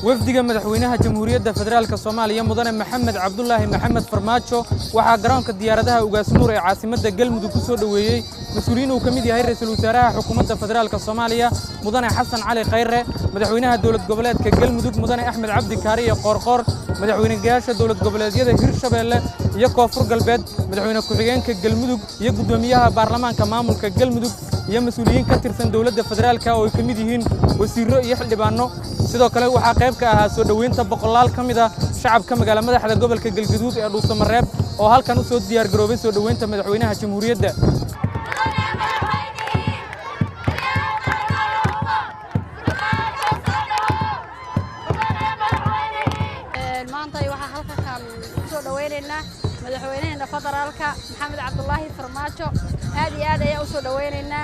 وفدك مدحوينها جمهورية فدرالك الصومالية مدن محمد عبد الله محمد فرماجو وحا قرانك ديارتها ugaas nuur ee caasimada galmudug ku soo dhaweeyay mas'uuliyiin uu kamid yahay ra'iisul wasaaraha xukuumadda federaalka Soomaaliya mudane Xasan Cali Khayre madaxweynaha dawlad goboleedka galmudug mudane Axmed Cabdi Kaariye Qorqor madaxweynaha dawlad goboleedyada Hirshabeelle iyo Koonfur Galbeed madaxweyne ku-xigeenka galmudug iyo gudoomiyaha baarlamaanka maamulka galmudug iyo mas'uuliyiin ka tirsan dawladda federaalka oo ay kamid yihiin wasiirro iyo xildhibaano sidoo kale waxa qayb ka ahaa soo dhaweynta boqolaal kamid ah shacabka magaalada madaxda gobolka Galgaduud ee Dhuusamareeb oo halkan u soo diyaar garoobay soo dhaweynta madaxweynaha jamhuuriyadda maanta waxa halkan soo dhaweynayna madaxweynaha federaalka Maxamed Cabdullaahi Farmaajo aad iyo aad ayaan u soo dhaweynayna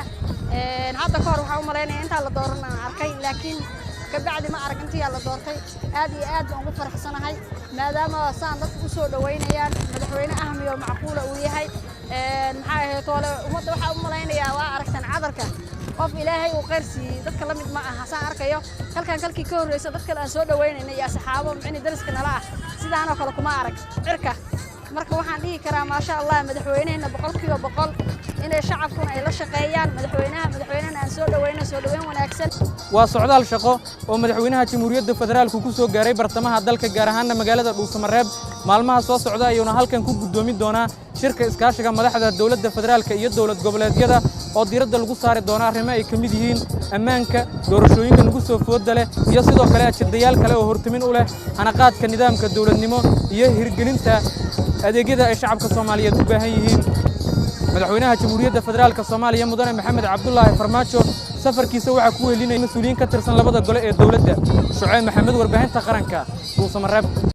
hadda ka hor waxa u maleynaa inta la dooranaa arkay laakiin kabacdi ma arag intii la doortay aad iyo aad baan ugu faraxsanahay maadaama saan dadku u soo dhaweynayaan madaxweyne ahmiyo macquul uu yahay maxaa ahayd toole ummadda waxa u maleynayaa waa aragtan cadarka qof ilaahay uu qeyrsi dadka la mid ma aha saan arkayo kalkii ka horeeyay dadka aan soo dhaweynayna iyo saxaabo micni dariska nala ah sidaan oo kale kuma arag cirka marka waxaan dhihi karaa ma sha Allah madaxweynaheena 100% inay shacabkuna ay la shaqeeyaan madaxweynaha aan soo dhaweyn wanaagsan waa socdaal shaqo oo madaxweynaha jamhuuriyadda federaalku ku soo gaaray bartamaha dalka gaar ahaan magaalada Dhuusamareeb maalmaha soo socda ayuuna halkan ku gudoomin doona shirka iskaashiga madaxda dawladda federaalka iyo dawlad goboleedyada oo diiradda lagu saari doona arrimo ay kamid yihiin ammaanka doorashooyinka lagu soo foodda leh iyo sidoo kale ajadayaal kale oo hortimin u leh hanaqaadka nidaamka dawladnimo iyo hirgelinta adeegyada ay shacabka Soomaaliyeed u baahan yihiin madaxweynaha jamhuuriyadda federaalka Soomaaliya mudane Maxamed Cabdullaahi Farmaajo safarkiisa waxa ku welinay mas'uuliyiin ka tirsan labada gole ee dawladda Shucayb Maxamed warbaahinta qaranka Dhuusamareeb